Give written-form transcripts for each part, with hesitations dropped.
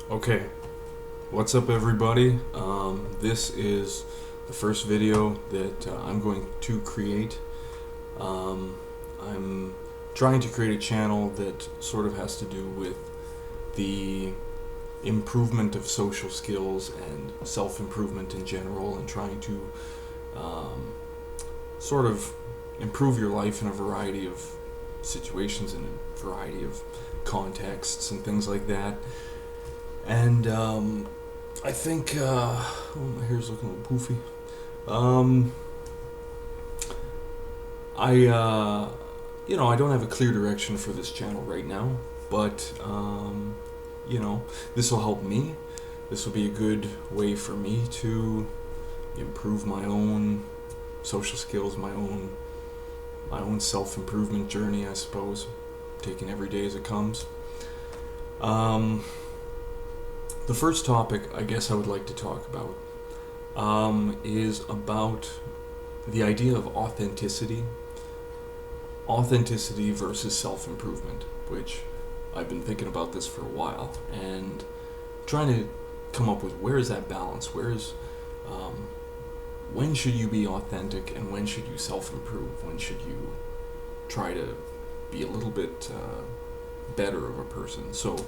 Okay, what's up, everybody? This is the first video that I'm going to create. I'm trying to create a channel that sort of has to do with the improvement of social skills and self-improvement in general, and trying to um, sort of improve your life in a variety of situations and a variety of contexts and things like that. And I think, oh, my hair's looking a little poofy. Um, I don't have a clear direction for this channel right now, but this will help me. This will be a good way for me to improve my own social skills, my own self-improvement journey, I suppose, taking every day as it comes. Um, the first topic I guess I would like to talk about is about the idea of authenticity versus self-improvement, which I've been thinking about this for a while and trying to come up with where is that balance, um, when should you be authentic and when should you self-improve, when should you try to be a little bit better of a person. So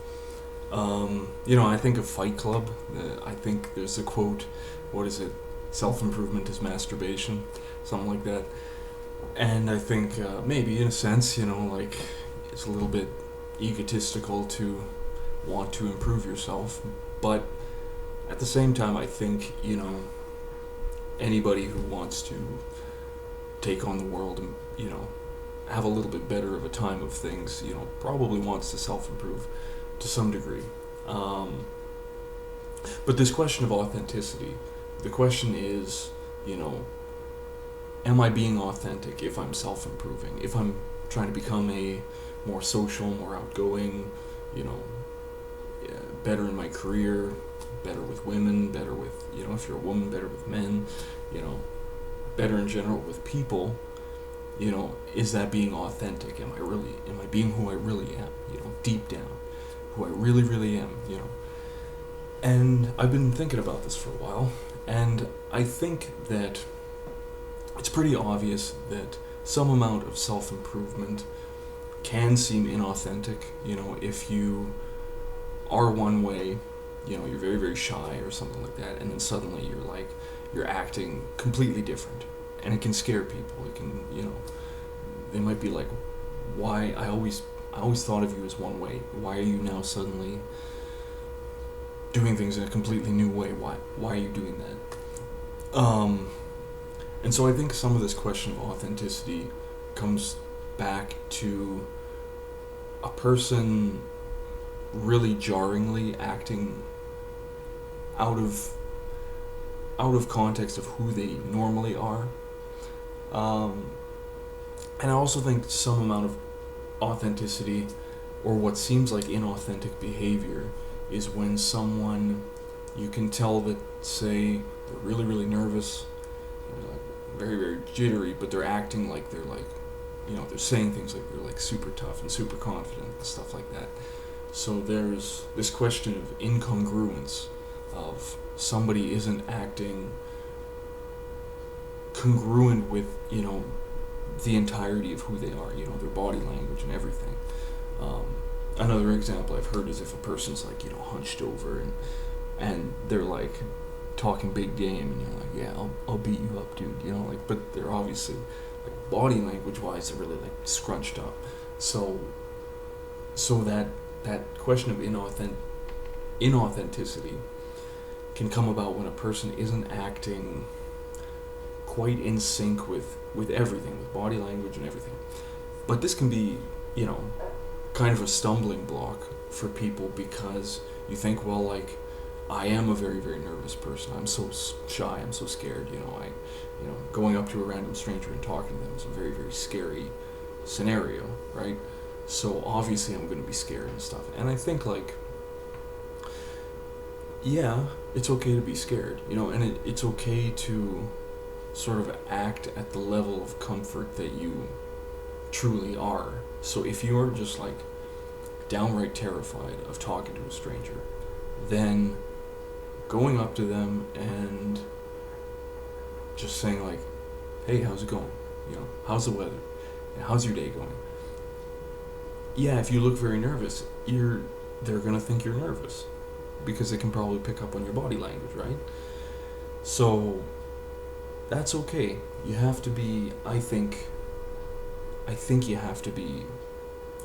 I think of Fight Club. I think there's a quote, what is it? Self-improvement is masturbation, something like that. And I think maybe in a sense, like, it's a little bit egotistical to want to improve yourself, but at the same time, I think, anybody who wants to take on the world and, have a little bit better of a time of things, probably wants to self-improve to some degree. But this question of authenticity, the question is, am I being authentic if I'm self-improving? If I'm trying to become a more social, more outgoing, you know, better in my career, better with women, better with, if you're a woman, better with men, better in general with people, is that being authentic? Am I being who I really am, deep down, who I really, really am, And I've been thinking about this for a while, and I think that it's pretty obvious that some amount of self-improvement can seem inauthentic, if you are one way, you're very, very shy or something like that, and then suddenly you're acting completely different, and it can scare people. It can, they might be like, why, I always thought of you as one way. Why are you now suddenly doing things in a completely new way? Why are you doing that? And so I think some of this question of authenticity comes back to a person really jarringly acting out of context of who they normally are. And I also think some amount of authenticity, or what seems like inauthentic behavior, is when someone, you can tell that, say, they're really, really nervous, they're like very, very jittery, but they're acting like they're like, they're saying things like they're like super tough and super confident and stuff like that. So there's this question of incongruence, of somebody isn't acting congruent with, the entirety of who they are, their body language and everything. Another example I've heard is if a person's like, hunched over and they're like talking big game, and you're like, yeah, I'll beat you up, dude, but they're obviously, like, body language wise, they're really like scrunched up. So that question of inauthenticity can come about when a person isn't acting quite in sync with everything, with body language and everything. But this can be, kind of a stumbling block for people, because you think, well, like, I am a very, very nervous person. I'm so shy. I'm so scared. Going up to a random stranger and talking to them is a very, very scary scenario, right? So obviously I'm going to be scared and stuff. And I think, like, yeah, it's okay to be scared, and it's okay to sort of act at the level of comfort that you truly are. So if you're just like downright terrified of talking to a stranger, then going up to them and just saying like, hey, how's it going? How's the weather? How's your day going? Yeah, if you look very nervous, they're gonna think you're nervous because they can probably pick up on your body language, right? So that's okay. You have to be, I think you have to be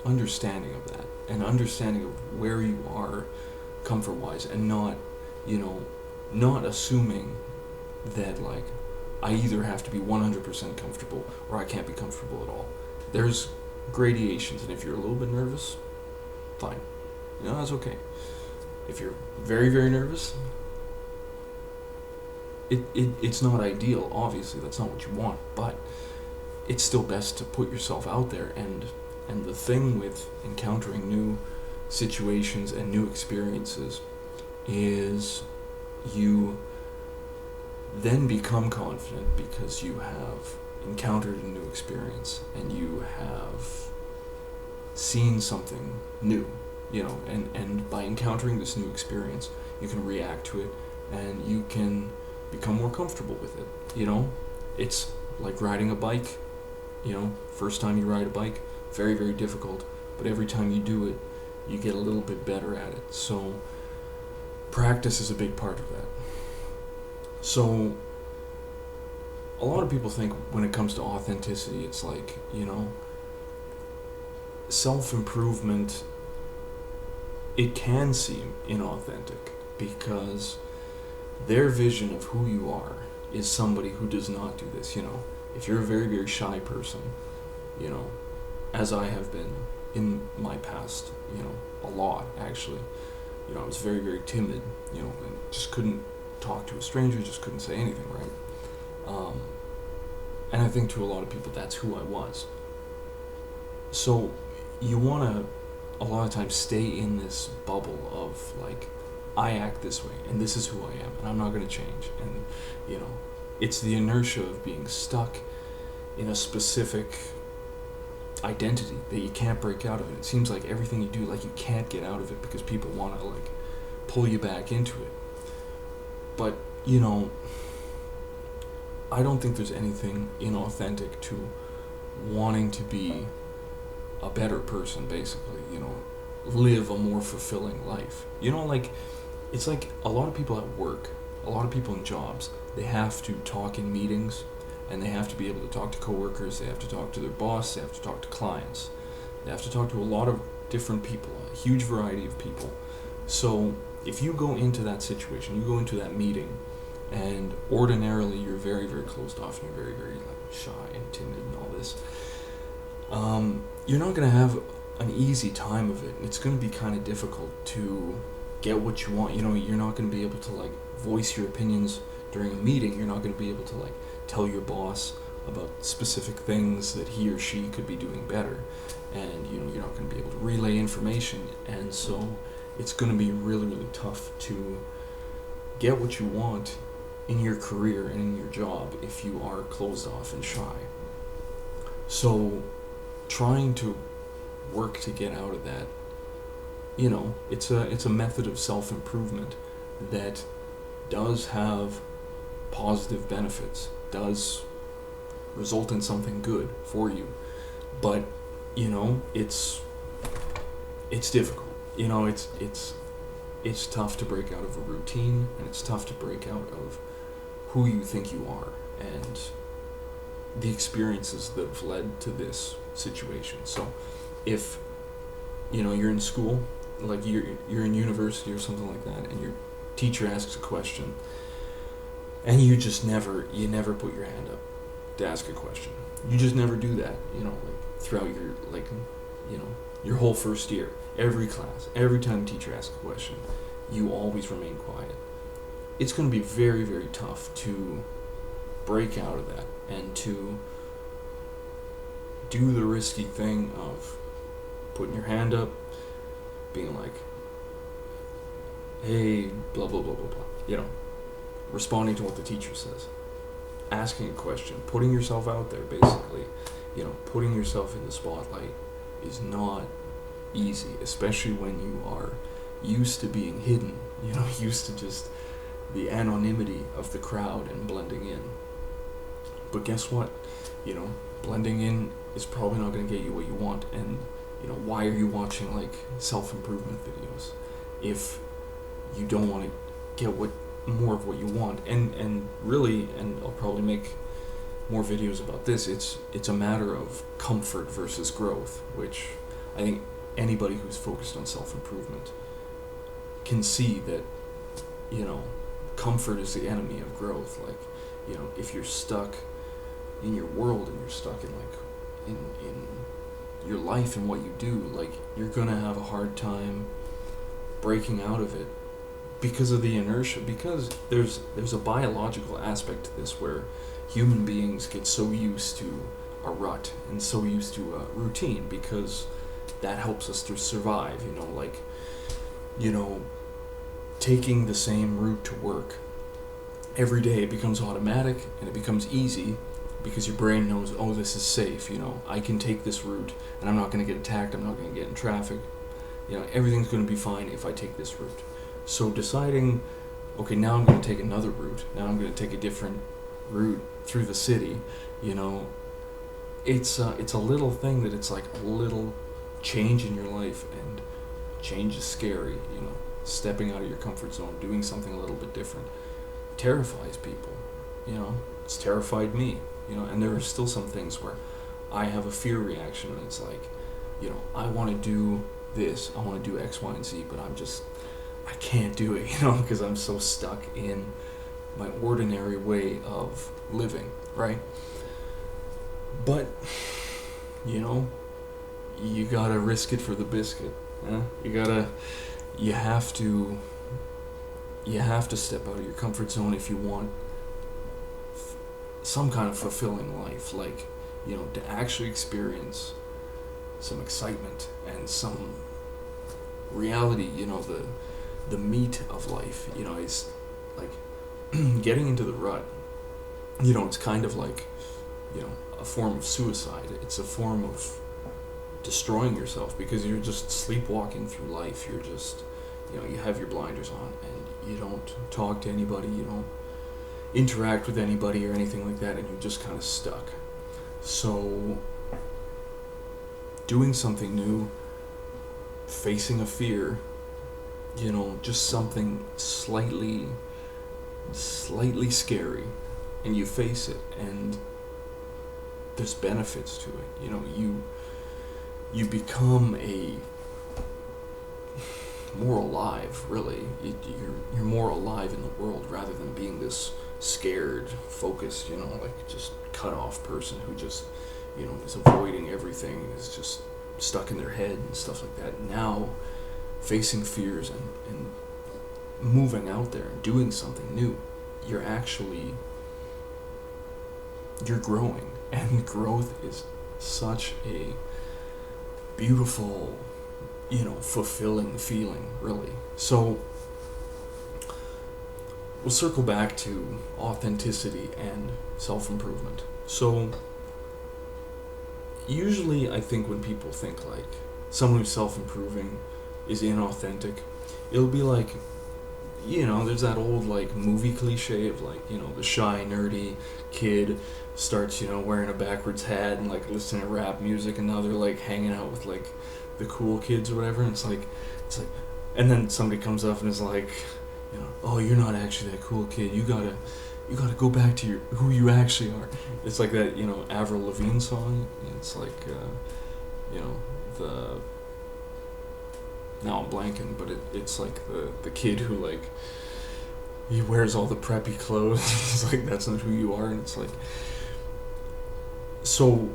understanding of that and understanding of where you are comfort wise, and not assuming that like I either have to be 100% comfortable or I can't be comfortable at all. There's gradations, and if you're a little bit nervous, fine. That's okay. If you're very, very nervous, it's not ideal, obviously, that's not what you want, but it's still best to put yourself out there. And the thing with encountering new situations and new experiences is you then become confident because you have encountered a new experience and you have seen something new, and by encountering this new experience, you can react to it and you can become more comfortable with it. It's like riding a bike. First time you ride a bike, very, very difficult, but every time you do it, you get a little bit better at it. So practice is a big part of that. So a lot of people think when it comes to authenticity, it's like, self-improvement, it can seem inauthentic because their vision of who you are is somebody who does not do this. If you're a very, very shy person, as I have been in my past, a lot actually, I was very, very timid, and just couldn't talk to a stranger, just couldn't say anything, right? And I think to a lot of people that's who I was. So you want to a lot of times stay in this bubble of like, I act this way and this is who I am and I'm not going to change. And it's the inertia of being stuck in a specific identity that you can't break out of it. It seems like everything you do, like you can't get out of it because people want to like pull you back into it. But I don't think there's anything inauthentic to wanting to be a better person, basically, live a more fulfilling life. Like, it's like a lot of people at work, a lot of people in jobs, they have to talk in meetings, and they have to be able to talk to coworkers, they have to talk to their boss, they have to talk to clients, they have to talk to a lot of different people, a huge variety of people. So if you go into that situation, you go into that meeting, and ordinarily you're very, very closed off, and you're very, very like shy and timid and all this, you're not going to have an easy time of it. It's going to be kind of difficult to get what you want. You're not going to be able to like voice your opinions during a meeting. You're not going to be able to like tell your boss about specific things that he or she could be doing better, and you're not going to be able to relay information. And so it's going to be really, really tough to get what you want in your career and in your job if you are closed off and shy. So trying to work to get out of that, it's a method of self-improvement that does have positive benefits, does result in something good for you, but it's difficult. It's tough to break out of a routine, and it's tough to break out of who you think you are and the experiences that have led to this situation. So if you're in school, like you're in university or something like that, and your teacher asks a question and you never put your hand up to ask a question, you just never do that, like throughout your whole first year, every class, every time a teacher asks a question, you always remain quiet. It's going to be very, very tough to break out of that and to do the risky thing of putting your hand up, being like, hey, blah, blah, blah, blah, blah, responding to what the teacher says, asking a question, putting yourself out there, basically, putting yourself in the spotlight is not easy, especially when you are used to being hidden used to just the anonymity of the crowd and blending in. But guess what? Blending in is probably not going to get you what you want. And, why are you watching, like, self-improvement videos if you don't want to get more of what you want? And really, and I'll probably make more videos about this, it's a matter of comfort versus growth, which I think anybody who's focused on self-improvement can see that, comfort is the enemy of growth. Like, if you're stuck in your world and you're stuck in your life and what you do, like, you're gonna have a hard time breaking out of it because of the inertia, because there's a biological aspect to this where human beings get so used to a rut and so used to a routine because that helps us to survive, taking the same route to work every day. It becomes automatic and it becomes easy because your brain knows, oh, this is safe, I can take this route and I'm not going to get attacked, I'm not going to get in traffic, everything's going to be fine if I take this route. So deciding, okay, now I'm going to take another route, now I'm going to take a different route through the city, it's a little thing that it's like a little change in your life, and change is scary, stepping out of your comfort zone, doing something a little bit different terrifies people, it's terrified me, and there are still some things where I have a fear reaction, and it's like, I want to do this, I want to do X, Y, and Z, but I can't do it, because I'm so stuck in my ordinary way of living, right? But, you gotta risk it for the biscuit, you have to step out of your comfort zone if you want some kind of fulfilling life, like, to actually experience some excitement and some reality, the meat of life, is like getting into the rut, it's kind of like, a form of suicide. It's a form of destroying yourself because you're just sleepwalking through life. You're just, you have your blinders on and you don't talk to anybody, you don't interact with anybody or anything like that, and you're just kind of stuck. So doing something new, facing a fear, just something slightly scary, and you face it, and there's benefits to it. You become more alive, really. You're more alive in the world rather than being this scared, focused, like just cut off person who just, is avoiding everything, is just stuck in their head and stuff like that. Now, facing fears and moving out there and doing something new, you're growing, and growth is such a beautiful, fulfilling feeling, really. So we'll circle back to authenticity and self-improvement. So usually I think when people think like someone who's self-improving is inauthentic, it'll be like, there's that old like movie cliche of like, the shy, nerdy kid starts, wearing a backwards hat and like listening to rap music, and now they're like hanging out with like the cool kids or whatever, and it's like, and then somebody comes up and is like, oh, you're not actually that cool kid. You gotta go back to who you actually are. It's like that, Avril Lavigne song. It's like, now I'm blanking, but it's like the kid who like, he wears all the preppy clothes. It's like, that's not who you are, and it's like, so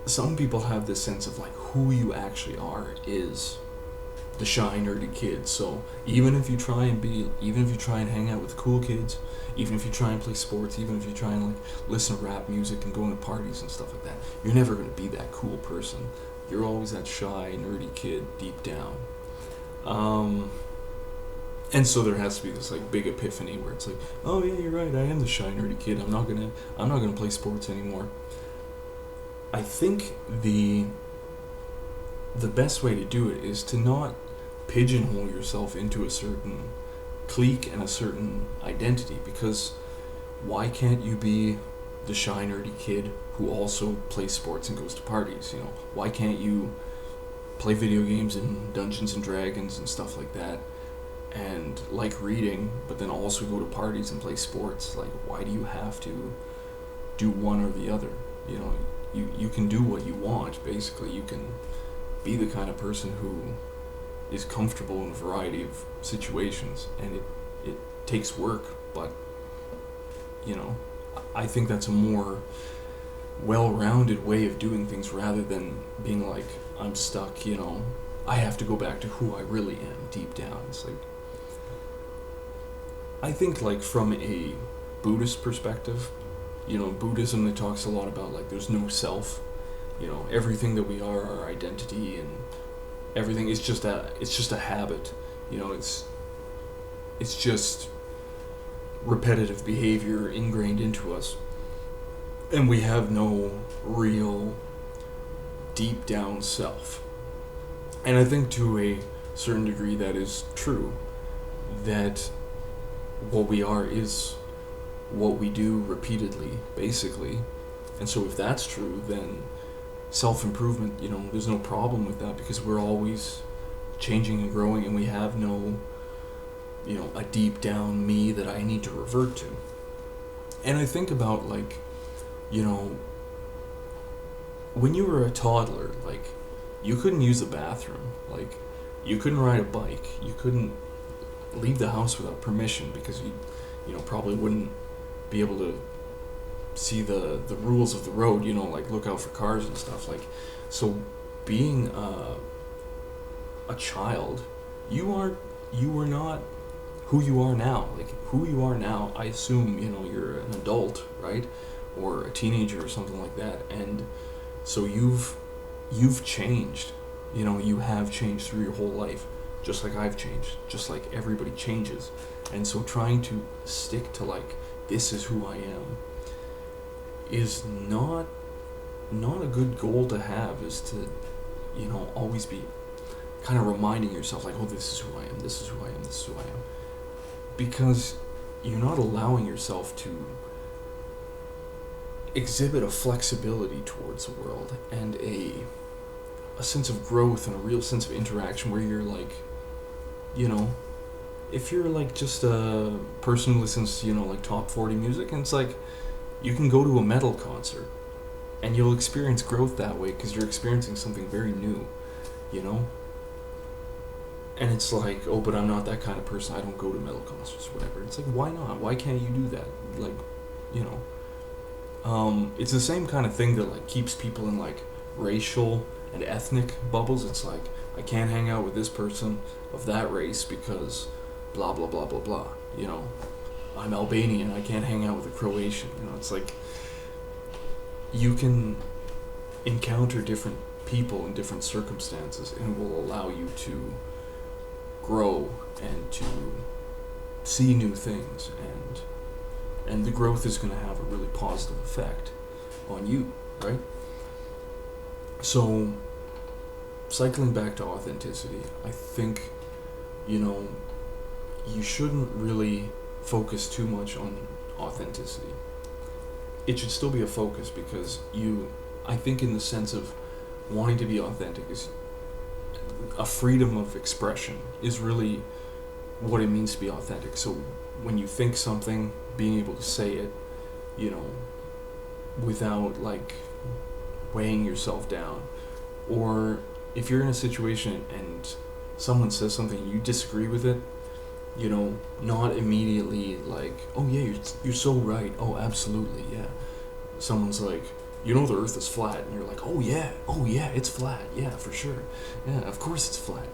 some people have this sense of like who you actually are is the shy, nerdy kid. So even if you try and hang out with cool kids, even if you try and play sports, even if you try and like listen to rap music and go to parties and stuff like that, you're never going to be that cool person. You're always that shy, nerdy kid deep down. And so there has to be this like big epiphany where it's like, oh yeah, you're right, I am the shy, nerdy kid. I'm not gonna play sports anymore. I think the best way to do it is to not pigeonhole yourself into a certain clique and a certain identity, because why can't you be the shy nerdy kid who also plays sports and goes to parties? You know, why can't you play video games and Dungeons and Dragons and stuff like that, and like reading, but then also go to parties and play sports? Like, why do you have to do one or the other? You know, you can do what you want. Basically, you can be the kind of person who is comfortable in a variety of situations, and it takes work, but you know, I think that's a more well-rounded way of doing things, rather than being like, I'm stuck, you know, I have to go back to who I really am deep down. It's like, I think, like, from a Buddhist perspective, you know, Buddhism, it talks a lot about, like, there's no self, you know, everything that we are, our identity and everything is just a habit, you know, it's just repetitive behavior ingrained into us, and we have no real deep down self. And I think to a certain degree that is true, that what we are is what we do repeatedly, basically. And so if that's true, then self-improvement, you know, there's no problem with that, because we're always changing and growing, and we have no, you know, a deep down me that I need to revert to. And I think about, like, you know, when you were a toddler, like, you couldn't use the bathroom, like, you couldn't ride a bike, you couldn't leave the house without permission, because you know, probably wouldn't be able to see the rules of the road, you know, like, look out for cars and stuff. Like, so being a child, you were not who you are now. Like, who you are now, I assume, you know, you're an adult, right, or a teenager or something like that, and so you've changed, you know, you have changed through your whole life, just like I've changed, just like everybody changes. And so trying to stick to, like, this is who I am, is not a good goal to have, is to, you know, always be kind of reminding yourself, like, oh, this is who I am, this is who I am, this is who I am. Because you're not allowing yourself to exhibit a flexibility towards the world, and a sense of growth, and a real sense of interaction, where you're like, you know, if you're like just a person who listens to, you know, like top 40 music, and it's like, you can go to a metal concert and you'll experience growth that way, because you're experiencing something very new, you know. And it's like, oh, but I'm not that kind of person, I don't go to metal concerts, whatever. It's like, why not? Why can't you do that? Like, you know, it's the same kind of thing that, like, keeps people in, like, racial and ethnic bubbles. It's like, I can't hang out with this person of that race because blah blah blah blah blah, you know, I'm Albanian, I can't hang out with a Croatian, you know. It's like, you can encounter different people in different circumstances, and it will allow you to grow and to see new things, and the growth is going to have a really positive effect on you, right? So, cycling back to authenticity, I think, you know, you shouldn't really focus too much on authenticity. It should still be a focus, because I think, in the sense of wanting to be authentic, is a freedom of expression is really what it means to be authentic. So when you think something, being able to say it, you know, without, like, weighing yourself down. Or if you're in a situation and someone says something, you disagree with it, you know, not immediately like, oh yeah, you're so right, oh absolutely, yeah. Someone's like, you know, the earth is flat, and you're like, oh yeah, it's flat, yeah, for sure, yeah, of course it's flat.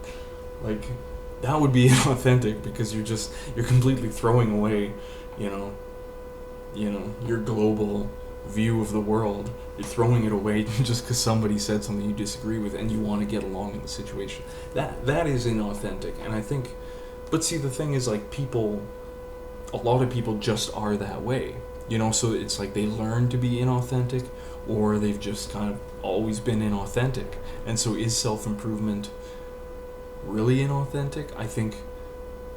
Like, that would be inauthentic, because you're completely throwing away, you know, your global view of the world. You're throwing it away just because somebody said something you disagree with, and you want to get along in the situation. That is inauthentic, and I think, but see, the thing is, like, a lot of people just are that way, you know, so it's like they learn to be inauthentic, or they've just kind of always been inauthentic. And so is self-improvement really inauthentic? I think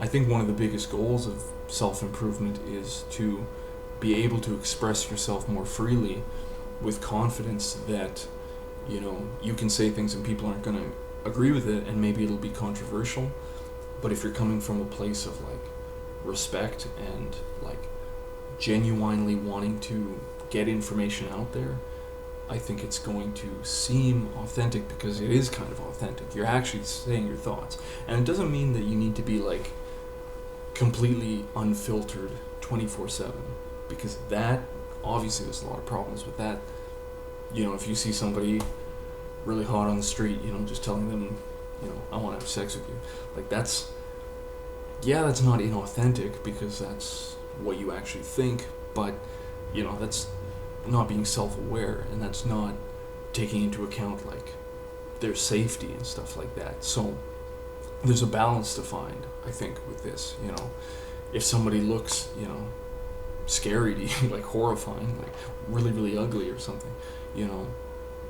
I think one of the biggest goals of self-improvement is to be able to express yourself more freely with confidence that, you know, you can say things and people aren't going to agree with it, and maybe it'll be controversial, but if you're coming from a place of like respect and like genuinely wanting to get information out there, I think it's going to seem authentic, because it is kind of authentic. You're actually saying your thoughts. And it doesn't mean that you need to be like completely unfiltered 24/7, because that, obviously there's a lot of problems with that. You know, if you see somebody really hot on the street, you know, just telling them, you know, I want to have sex with you, like that's not inauthentic, because that's what you actually think, but you know, that's not being self-aware, and that's not taking into account like their safety and stuff like that. So there's a balance to find, I think, with this. You know, if somebody looks, you know, scary to you, like horrifying, like really, really ugly or something, you know,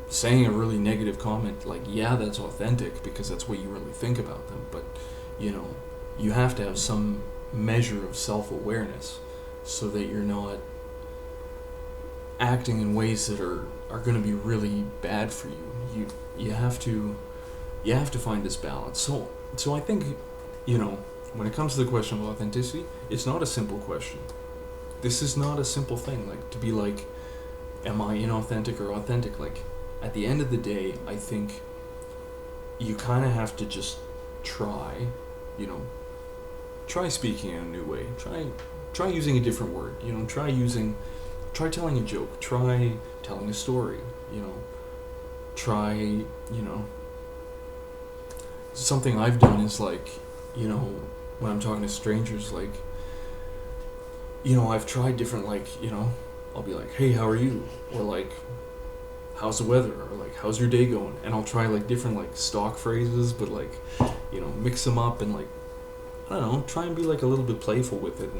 saying a really negative comment, like, yeah, that's authentic because that's what you really think about them, but you know, you have to have some measure of self-awareness so that you're not acting in ways that are going to be really bad for you. You have to find this balance. So I think, you know, when it comes to the question of authenticity, it's not a simple question. This is not a simple thing, like to be like, am I inauthentic or authentic? Like at the end of the day, I think you kind of have to just try, you know, try speaking in a new way. Try using a different word, you know, try telling a joke, try telling a story, you know, try, you know, something I've done is like, you know, when I'm talking to strangers, like, you know, I've tried different, like, you know, I'll be like, hey, how are you? Or like, how's the weather? Or like, how's your day going? And I'll try like different like stock phrases, but like, you know, mix them up and like, I don't know, try and be like a little bit playful with it,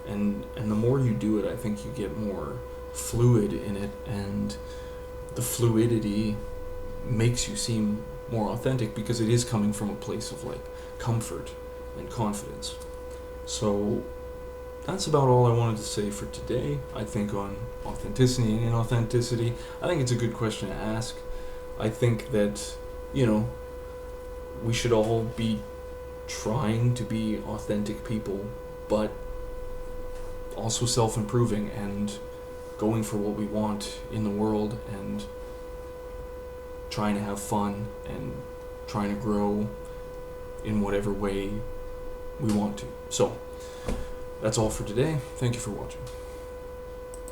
and the more you do it, I think you get more fluid in it, and the fluidity makes you seem more authentic because it is coming from a place of like comfort and confidence. So that's about all I wanted to say for today. I think on authenticity and inauthenticity, I think it's a good question to ask. I think that, you know, we should all be trying to be authentic people, but also self-improving and going for what we want in the world, and trying to have fun and trying to grow in whatever way we want to. So that's all for today. Thank you for watching.